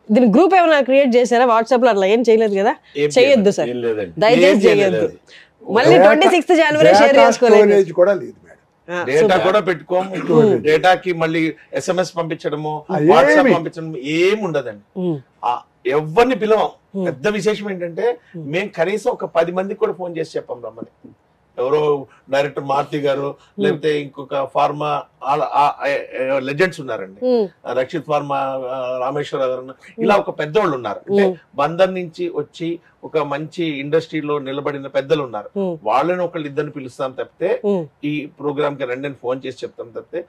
దీని గ్రూప్ ఏమైనా క్రియేట్ చేశారా వాట్సాప్లో? అట్లా ఏం చేయలేదు కదా, చేయొద్దు సార్, దయచేసి చేయొద్దు. మళ్ళీ 26 జనవరి షేర్ చేసుకోలేదు కూడా లేదు. డేటా కూడా పెట్టుకోము, డేటాకి మళ్ళీ SMS పంపించడము, వాట్సాప్ పంపించడం ఏం ఉండదండి. ఎవరిని పిలవం. పెద్ద విశేషం ఏంటంటే మేము కనీసం ఒక 10 మందికి కూడా ఫోన్ చేసి చెప్పాం రమ్మని. ఎవరో డైరెక్టర్ మారుతి గారు, లేకపోతే ఇంకొక ఫార్మా లెజెండ్స్ ఉన్నారండి, రక్షిత్ ఫార్మా రామేశ్వర గారు, ఇలా ఒక పెద్దవాళ్ళు ఉన్నారు. అంటే బందర్ నుంచి వచ్చి ఒక మంచి ఇండస్ట్రీలో నిలబడిన పెద్దలు ఉన్నారు. వాళ్ళని ఒకళ్ళు ఇద్దరిని పిలుస్తాం తప్పితే, ఈ ప్రోగ్రామ్ కి రండి ఫోన్ చేసి చెప్తాం తప్పితే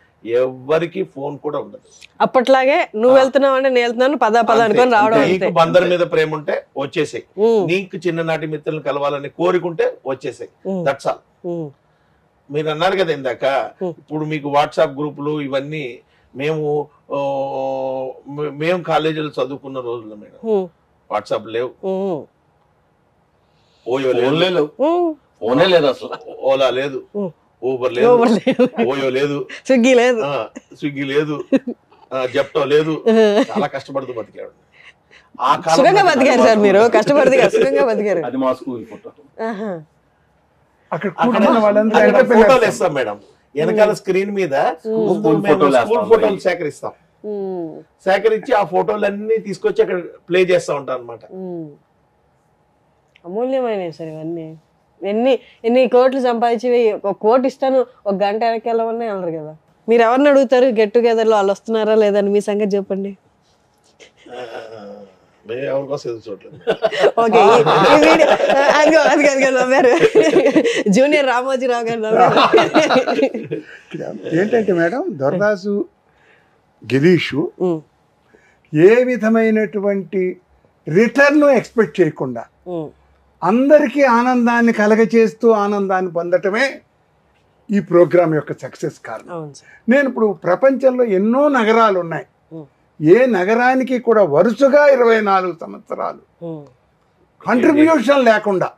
ఎవరికి ఫోన్ కూడా ఉండదు. అప్పట్లాగే నువ్వు వెళ్తున్నావు అంటే నేను వెళ్తున్నాను, పద అనుకొని రావడం. నీకు బందర్ మీద ప్రేమ ఉంటే వచ్చేసాయి, నీకు చిన్ననాటి మిత్రులను కలవాలని కోరుకుంటే వచ్చేసాయి, దట్స్ ఆల్. మీరు అన్నారు కదా ఇందాక, ఇప్పుడు మీకు వాట్సాప్ గ్రూపులు ఇవన్నీ మేము కాలేజీలో చదువుకున్న రోజుల్లో మేడం వాట్సాప్ లేవు, ఓయో లేదు, ఫోనే లేదు అసలు, ఓలా లేదు, ఊబర్ లేదు, ఓయో లేదు, స్విగ్గీ లేదు, జెప్టో లేదు. చాలా కష్టపడుతూ బతికాడు. బతికారు సార్ మీరు, కష్టపడితే బతికారు. అది మా స్కూల్ ఫోటో. ఫోటోలు వేస్తాం మేడం, వెనకాల స్క్రీన్ మీద స్కూల్ ఫోటోలు సేకరిస్తాం. సేకరించి ఆ ఫోటోలన్నీ తీసుకొచ్చి అక్కడ ప్లే చేస్తా ఉంటాం అనమాట. అమూల్యమైనవి సార్ ఇవన్నీ. ఎన్ని కోట్లు సంపాదించి 1 కోటి ఇస్తాను, 1 గంట వెనక్కి వెళ్ళమన్నా వెళ్ళరు కదా. మీరు ఎవరిని అడుగుతారు గెట్ టుగెదర్లో, వాళ్ళు వస్తున్నారా లేదని? మీ సంగతి చెప్పండి. ఓకే, జూనియర్ రామోజీరావు గారు ఏంటంటే మేడం, దొరదాసు గిరీషు ఏ విధమైనటువంటి రిటర్న్ ఎక్స్పెక్ట్ చేయకుండా అందరికీ ఆనందాన్ని కలగచేస్తూ ఆనందాన్ని పొందటమే ఈ ప్రోగ్రాం యొక్క సక్సెస్ కారణం. నేను ఇప్పుడు ప్రపంచంలో ఎన్నో నగరాలు ఉన్నాయి, ఏ నగరానికి కూడా వరుసగా 24 సంవత్సరాలు కంట్రిబ్యూషన్ లేకుండా,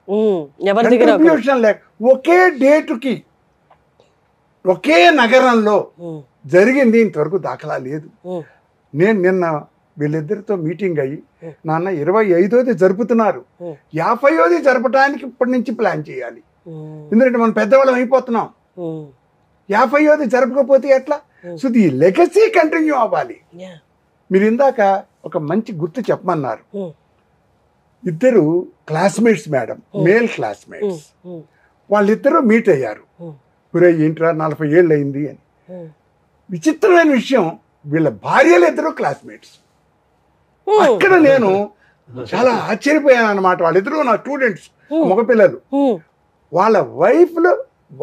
ఒకే డేటుకి ఒకే నగరంలో జరిగింది ఇంతవరకు దాఖలా లేదు. నేను నిన్న వీళ్ళిద్దరితో మీటింగ్ అయ్యి, నాన్న 25వ జరుపుతున్నారు, 50వ జరపడానికి ఇప్పటి నుంచి ప్లాన్ చేయాలి, ఎందుకంటే మనం పెద్దవాళ్ళం అయిపోతున్నాం, 50వ జరపకపోతే ఎట్లా? సో ది లెగసీ కంటిన్యూ అవ్వాలి. మీరు ఇందాక ఒక మంచి గుర్తు చెప్పమన్నారు, ఇద్దరు క్లాస్మేట్స్ మేడం, మేల్ క్లాస్మేట్స్, వాళ్ళిద్దరూ మీట్ అయ్యారు. ఏంట్రా 40 ఏళ్ళు అయింది అని. విచిత్రమైన విషయం, వీళ్ళ భార్యలు ఇద్దరు క్లాస్మేట్స్. అక్కడ నేను చాలా ఆశ్చర్యపోయాను అనమాట. వాళ్ళిద్దరూ నా స్టూడెంట్స్, మగపిల్లలు. వాళ్ళ వైఫ్లు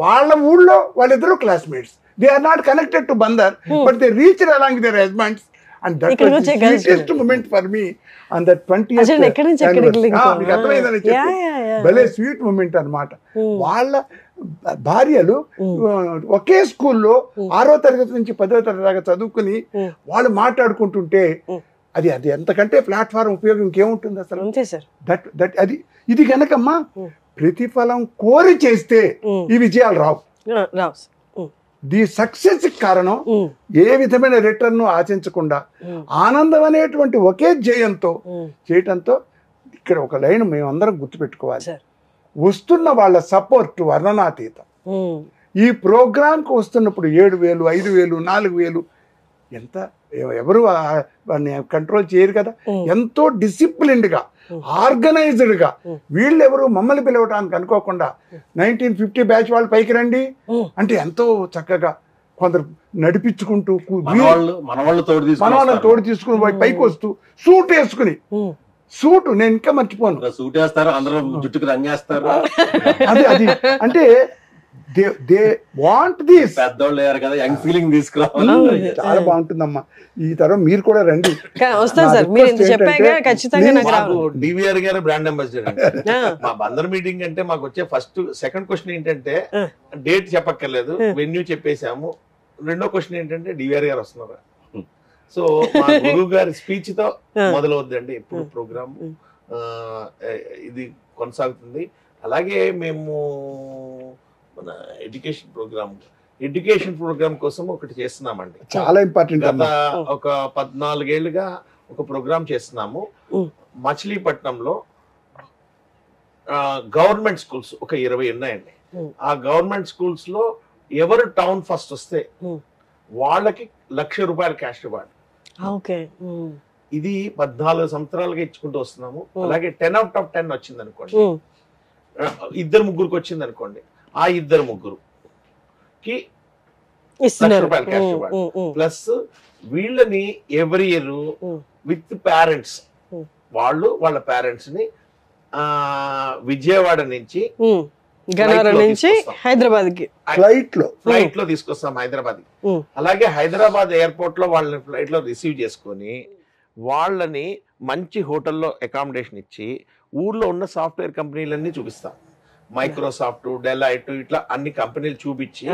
వాళ్ళ ఊళ్ళో వాళ్ళిద్దరూ classmates. They are not connected to Bandar, but they reached along their husbands. And that was the sweetest moment for me on that 20th anniversary. మీకు అర్థమైందని చెప్పి భలే స్వీట్ మూమెంట్ అనమాట. వాళ్ళ భార్యలు ఒకే స్కూల్లో 6వ తరగతి నుంచి 10వ తరగతి దాకా చదువుకుని వాళ్ళు మాట్లాడుకుంటుంటే అది అది ఎంతకంటే ప్లాట్ఫారం ఉపయోగం ఇంకేముంటుంది అసలు? అంతే సార్. అది ఇది కనుకమ్మా ప్రతిఫలం కోరి చేస్తే ఈ విజయాలు రావు. ది సక్సెస్ కారణం ఏ విధమైన రిటర్న్ ఆశించకుండా ఆనందం అనేటువంటి ఒకే ధ్యేయంతో చేయటంతో ఇక్కడ ఒక లైన్ మేమందరం గుర్తుపెట్టుకోవాలి. వస్తున్న వాళ్ళ సపోర్ట్ వర్ణనాతీతం. ఈ ప్రోగ్రాంకి వస్తున్నప్పుడు 7,000, 5,000, 4,000 ఎంత ఎవరు కంట్రోల్ చేయరు కదా. ఎంతో డిసిప్లిన్డ్గా, ఆర్గనైజ్డ్గా వీళ్ళెవరు మమ్మల్ని పిలవటానికి అనుకోకుండా 1950 బ్యాచ్ వాళ్ళు పైకి రండి అంటే ఎంతో చక్కగా కొందరు నడిపించుకుంటూ మనవాళ్ళని తోడు తీసుకుని పైకి వస్తూ సూట్ వేసుకుని, సూట్ నేను ఇంకా మర్చిపోను, సూట్ వేస్తారు, అందరూ జుట్టుకు రంగేస్తారు. అది అంటే దే వాంట్ దిస్. పెద్దోళ్ళు అయ్యారు కదా, యంగ్ ఫీలింగ్ తీసుకురావాలి. చాలా బాగుంటుందమ్మా. ఈ తరం మీరు కూడా రండి. వస్తాను సార్, మీరు ఇంత చెప్పాక ఖచ్చితంగా మాకు డివిఆర్ గారు బ్రాండ్ అంబాసిడర్ అండి. మా బందర్ మీటింగ్ అంటే మాకు వచ్చే సెకండ్ క్వశ్చన్ ఏంటంటే డేట్ చెప్పక్కర్లేదు, వెన్యూ చెప్పేసాము. రెండో క్వశ్చన్ ఏంటంటే డివిఆర్ గారు వస్తున్నారా. సో మా గురువు గారి స్పీచ్ తో మొదలవుద్దండి ఇప్పుడు ప్రోగ్రామ్. ఇది కొనసాగుతుంది. అలాగే మేము మన ఎడ్యుకేషన్ ప్రోగ్రామ్ కోసం ఒకటి చేస్తున్నామండి. చాలా ఇంపార్టెంట్. గత ఒక 14 ఏళ్లుగా ఒక ప్రోగ్రామ్ చేస్తున్నాము. మచిలీపట్నంలో గవర్నమెంట్ స్కూల్స్ ఒక 20 ఉన్నాయండి. ఆ గవర్నమెంట్ స్కూల్స్ లో ఎవరు టౌన్ ఫస్ట్ వస్తే వాళ్ళకి ₹1,00,000 క్యాష్ రివార్డ్. ఇది 14 సంవత్సరాలుగా ఇచ్చుకుంటూ వస్తున్నాము. అలాగే 10 out of 10 వచ్చింది అనుకోండి, 2-3 వచ్చింది అనుకోండి, ఆ 2-3కి ₹1,00,000 క్యాష్ రివార్డ్. ప్లస్ వీళ్ళని ఎవ్రీ ఇయర్ విత్ పేరెంట్స్, వాళ్ళ పేరెంట్స్ ని విజయవాడ నుంచి హైదరాబాద్ కి ఫ్లైట్ లో తీసుకొస్తాం హైదరాబాద్ కి. అలాగే హైదరాబాద్ ఎయిర్పోర్ట్ లో వాళ్ళని ఫ్లైట్ లో రిసీవ్ చేసుకొని వాళ్ళని మంచి హోటల్లో అకామిడేషన్ ఇచ్చి ఊర్లో ఉన్న సాఫ్ట్వేర్ కంపెనీలన్నీ చూపిస్తాం. మైక్రోసాఫ్ట్, డెలైట్, ఇట్లా అన్ని కంపెనీలు చూపించి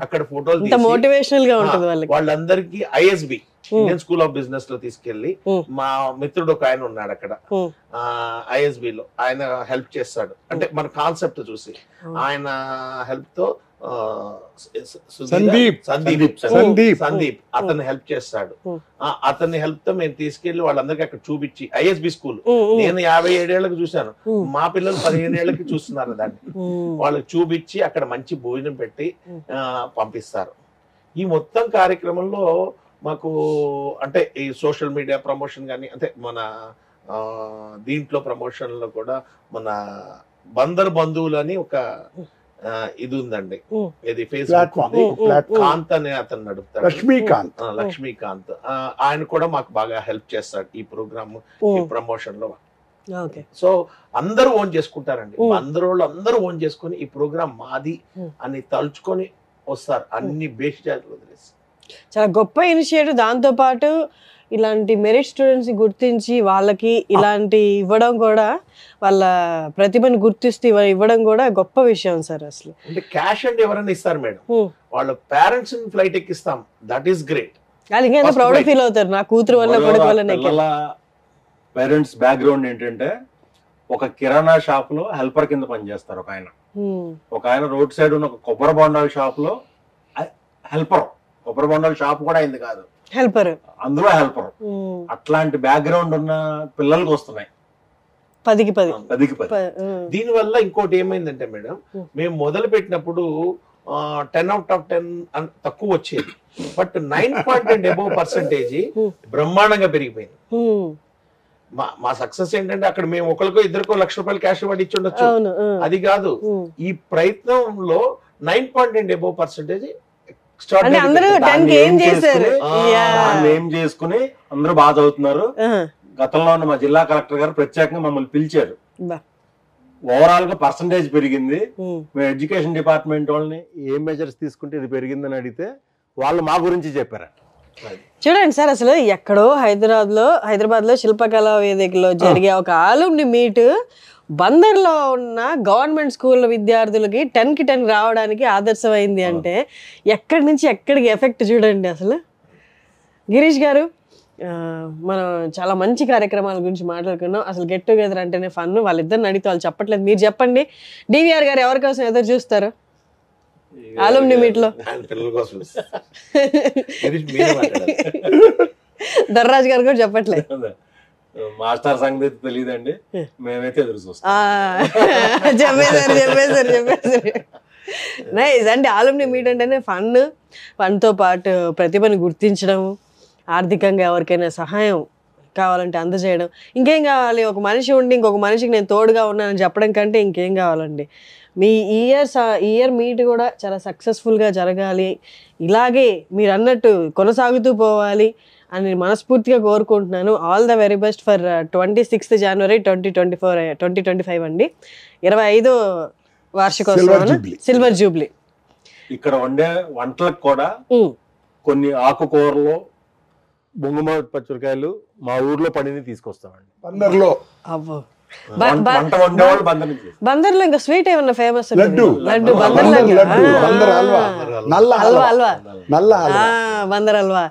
అక్కడ ఫోటోలు మోటివేషనల్ గా ఉంటుంది వాళ్ళందరికీ ISB Indian school of business లో తీసుకెళ్లి, మా మిత్రుడు ఒక ఆయన ఉన్నాడు అక్కడ ISB లో, ఆయన హెల్ప్ చేస్తాడు. అంటే మన కాన్సెప్ట్ చూసి ఆయన హెల్ప్ తో సందీప్ అతన్ని హెల్ప్ చేస్తాడు. అతన్ని హెల్ప్ తో మేము తీసుకెళ్లి వాళ్ళందరికీ అక్కడ చూపించి, ISB స్కూల్ నేను 57 ఏళ్లకు చూశాను, మా పిల్లలు 15 ఏళ్లకి చూస్తున్నారు దాన్ని. వాళ్ళకి చూపించి అక్కడ మంచి భోజనం పెట్టి పంపిస్తారు. ఈ మొత్తం కార్యక్రమంలో మాకు అంటే ఈ సోషల్ మీడియా ప్రమోషన్ కానీ, అంటే మన దీంట్లో ప్రమోషన్ లో కూడా మన బందర్ బంధువులు అని ఒక ఇది ఉందండి. ఇది ఫేస్బుక్ కాంత్ అనే అతను నడుపుతాడు, లక్ష్మీకాంత్. ఆయన కూడా మాకు బాగా హెల్ప్ చేస్తాడు ఈ ప్రోగ్రామ్ ప్రమోషన్ లో. సో అందరూ ఓన్ చేసుకుంటారండి. అందరూ ఓన్ చేసుకుని ఈ ప్రోగ్రామ్ మాది అని తలుచుకొని వస్తారు, అన్ని బేస్ జాతులు వదిలేసి. చాలా గొప్ప ఇనిషియేటివ్. దాంతో పాటు ఇలాంటి మెరిట్ స్టూడెంట్స్ గుర్తించి వాళ్ళకి ఇలాంటి ఇవ్వడం కూడా, వాళ్ళ ప్రతిభను గుర్తిస్తూ ఇవ్వడం కూడా గొప్ప విషయం సార్. అసలు అంటే క్యాష్ అంటే ఎవరైనా ఇస్తారు మేడం, వాళ్ళ పేరెంట్స్ ఫ్లైట్ ఎక్కిస్తాం, దట్ ఈస్ గ్రేట్. అది ఇంకా ప్రౌడ్ ఫీల్ అవుతారు, నా కూతురు వల్ల కొడుకు వల్ల. పేరెంట్స్ బ్యాక్గ్రౌండ్ ఏంటంటే ఒక కిరాణా షాప్ లో హెల్పర్ కింద పనిచేస్తారు ఒక ఆయన రోడ్ సైడ్ ఉన్న ఒక కొబ్బరి బొండాల షాప్ లో హెల్పర్. కొబ్బరి బొండాల షాప్ కూడా అయింది కాదు, హెల్పర్, అందులో హెల్పర్. అట్లాంటి బ్యాక్గ్రౌండ్ ఉన్న పిల్లలకు వస్తున్నాయి 10కి 10. దీని వల్ల ఇంకోటి ఏమైందంటే మేడం, మేము మొదలు పెట్టినప్పుడు 10 out of 10 తక్కువ వచ్చేది, బట్ 9% బ్రహ్మాండంగా పెరిగిపోయింది. మా సక్సెస్ ఏంటంటే అక్కడ మేము ఒకరికో ఇద్దరికో ₹1,00,000 క్యాష్ రివార్డ్ ఇచ్చి ఉండొచ్చు, అది కాదు. ఈ ప్రయత్నంలో 9% ఏం చేసుకుని అందరూ బాగా చదువుతున్నారు. గతంలో ఉన్న మా జిల్లా కలెక్టర్ గారు ప్రత్యేకంగా మమ్మల్ని పిలిచారు. ఓవరాల్ గా పర్సంటేజ్ పెరిగింది. మేము ఎడ్యుకేషన్ డిపార్ట్మెంట్ వాళ్ళని ఏం మెజర్స్ తీసుకుంటే ఇది పెరిగిందని అడిగితే వాళ్ళు మా గురించి చెప్పారంట. చూడండి సార్, అసలు ఎక్కడో హైదరాబాద్ లో శిల్పకళా వేదికలో జరిగే ఒక ఆలుమ్ని మీట్ బందర్లో ఉన్న గవర్నమెంట్ స్కూల్ విద్యార్థులకి 10కి 10 రావడానికి ఆదర్శమైంది అంటే ఎక్కడి నుంచి ఎక్కడికి ఎఫెక్ట్ చూడండి. అసలు గిరీష్ గారు, మనం చాలా మంచి కార్యక్రమాల గురించి మాట్లాడుకున్నాం. అసలు గెట్ టుగెదర్ అంటేనే ఫన్. వాళ్ళిద్దరిని అడిగితే వాళ్ళు చెప్పట్లేదు, మీరు చెప్పండి. డివిఆర్ గారు ఎవరి కోసం ఎదురు చూస్తారు ఆలుమ్ని మీట్ లో? ధర్రాజ్ గారు కూడా చెప్పట్లేదు. మాస్టర్ సంగతి తెలియదండి, మేమైతే ఎదురు చూస్తాం. చెప్పేశారు. నైస్. అంటే ఆలుమ్ని మీట్ అంటేనే ఫన్తో పాటు ప్రతిభను గుర్తించడం, ఆర్థికంగా ఎవరికైనా సహాయం కావాలంటే అందజేయడం, ఇంకేం కావాలి? ఒక మనిషి ఉండి ఇంకొక మనిషికి నేను తోడుగా ఉన్నానని చెప్పడం కంటే ఇంకేం కావాలండి? మీ ఇయర్ మీట్ కూడా చాలా సక్సెస్ఫుల్గా జరగాలి, ఇలాగే మీరు అన్నట్టు కొనసాగుతూ పోవాలి అని మనస్ఫూర్తిగా కోరుకుంటున్నాను. All the very best for 26th January 2025 అండి. 25వ వార్షికోత్సవం, సిల్వర్ జూబ్లీ. ఇక్కడ వండే వంటలకు కూడా కొన్ని ఆకుకూరలు, బొంగుమామిడి పచ్చిమిరకాయలు మా ఊర్లో పడిని తీసుకొస్తామండి. బందర్లో ఇంకా స్వీట్ ఏమన్నా ఫేమస్? లడ్డు, బందర్ హల్వా.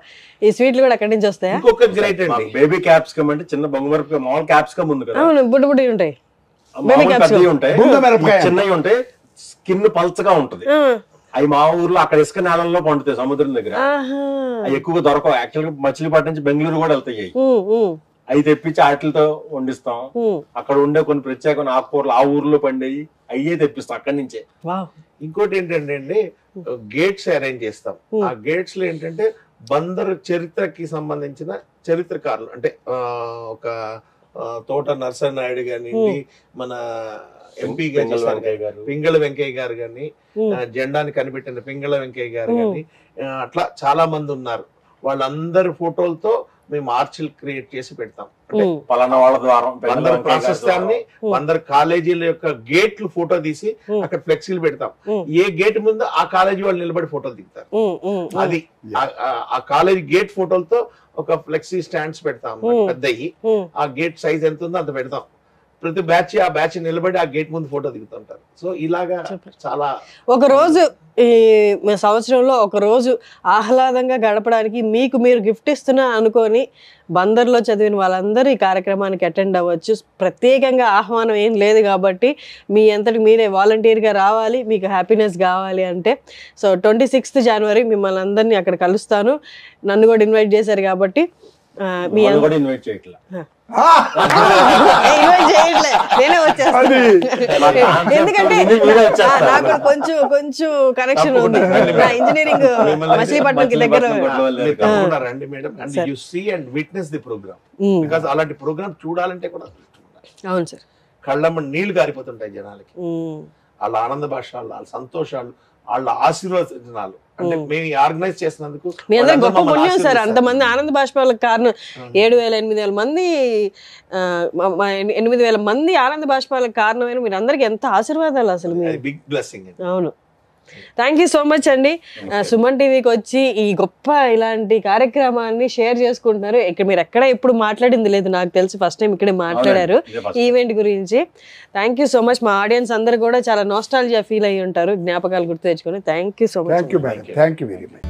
ఈ స్వీట్లు కూడా అక్కడి నుంచి వస్తాయా? బేబీ క్యాప్సికమ్ అంటే చిన్న బొంగుమిరపకాయ, మామూలు క్యాప్సికమ్ ఉంది కదా, అవును, బుడ్డి బుడ్డి ఉంటాయి, చిన్నవి ఉంటాయి, స్కిన్ పల్చగా ఉంటది. అవి మా ఊర్లో అక్కడ ఇసుక నేలల్లో పండుతాయి, సముద్రం దగ్గర. అవి ఎక్కువగా దొరకవు. యాక్చువల్ గా మచిలీపట్నం నుంచి బెంగళూరు కూడా వెళ్తాయి. అవి తెప్పించి వాటితో వండిస్తాం. అక్కడ ఉండే కొన్ని ప్రత్యేకమైన ఆకుకూరలు ఆ ఊర్లో పండేవి అయ్యే తెప్పిస్తాం అక్కడి నుంచే. ఇంకోటి ఏంటంటే అండి, గేట్స్ అరేంజ్ చేస్తాం. ఆ గేట్స్ లో ఏంటంటే బందర్ చరిత్రకి సంబంధించిన చరిత్రకారులు, అంటే ఒక తోట నరసయ్య నాయుడు కానివ్వండి, మన ఎంపీ పింగళ వెంకయ్య గారు కానీ, జెండాని కనిపెట్టిన పింగళ వెంకయ్య గారు కానీ, అట్లా చాలా మంది ఉన్నారు. వాళ్ళందరి ఫోటోలతో మేము ఆర్చిల్ క్రియేట్ చేసి పెడతాం. అంటే పలానా వాళ్ళ ద్వారం, అందరు ప్రాశస్త్యాన్ని, అందరు కాలేజీల యొక్క గేట్లు ఫోటో తీసి అక్కడ ఫ్లెక్సీలు పెడతాం. ఏ గేట్ ముందు ఆ కాలేజీ వాళ్ళు నిలబడి ఫోటోలు దిగుతారు. అది ఆ కాలేజీ గేట్ ఫోటోలతో ఒక ఫ్లెక్సీ స్టాండ్స్ పెడతాం పెద్దయి. ఆ గేట్ సైజ్ ఎంత ఉందో అంత పెడతాం. ప్రతి బ్యాచ్ ఆ బ్యాచ్ నిలబడి ఆ గేట్ ముందు ఫోటో దిగుతుంటారు. సో ఇలాగా చాలా ఒక రోజు ఈ సంవత్సరంలో ఒక రోజు ఆహ్లాదంగా గడపడానికి మీకు మీరు గిఫ్ట్ ఇస్తున్నా అనుకొని బందర్లో చదివిన వాళ్ళందరూ ఈ కార్యక్రమానికి అటెండ్ అవ్వచ్చు. ప్రత్యేకంగా ఆహ్వానం ఏం లేదు కాబట్టి మీ అంతటి మీరే వాలంటీర్గా రావాలి, మీకు హ్యాపీనెస్ కావాలి అంటే. సో 26th January మిమ్మల్ని అందరినీ అక్కడ కలుస్తాను. నన్ను కూడా ఇన్వైట్ చేశారు కాబట్టి మీ ఇన్వైట్ చేయట్లా, నేనే వచ్చేస్తాను. ఎందుకంటే నాకు కొంచెం కనెక్షన్ ఉంది, నా ఇంజనీరింగ్ మచిలీపట్నంకి దగ్గర. రండి madam, and you see and witness the programme. Because అలాంటి ప్రోగ్రామ్ చూడాలంటే కూడా అవును సార్, కళ్ళమ్మ నీళ్లు కారిపోతుంటాయి జనాలకి. వాళ్ళ ఆనంద భాషలు, వాళ్ళ సంతోషాలు, వాళ్ళ ఆశీర్వచనాలు. అంటే మేము ఆర్గనైజ్ చేసినందుకు మీ అందరూ గొప్ప పుణ్యం సార్. అంతమంది ఆనంద బాష్పాలకు కారణం 7,000-8,000 మంది, 8,000 మంది ఆనంద బాష్పాలకు కారణమైన మీరు అందరికి ఎంత ఆశీర్వాదాలు అసలు. Big blessing. అవును, థ్యాంక్ యూ సో మచ్ అండి. సుమన్ టీవీకి వచ్చి ఈ గొప్ప ఇలాంటి కార్యక్రమాన్ని షేర్ చేసుకుంటున్నారు. ఇక్కడ మీరు ఎక్కడ ఎప్పుడు మాట్లాడింది లేదు నాకు తెలిసి, ఫస్ట్ టైం ఇక్కడే మాట్లాడారు ఈవెంట్ గురించి. Thank you so much. మా ఆడియన్స్ అందరు కూడా చాలా నోస్టాలజియా ఫీల్ అయ్యి ఉంటారు, జ్ఞాపకాలు గుర్తు తెచ్చుకొని. Thank you so much. Thank you very much.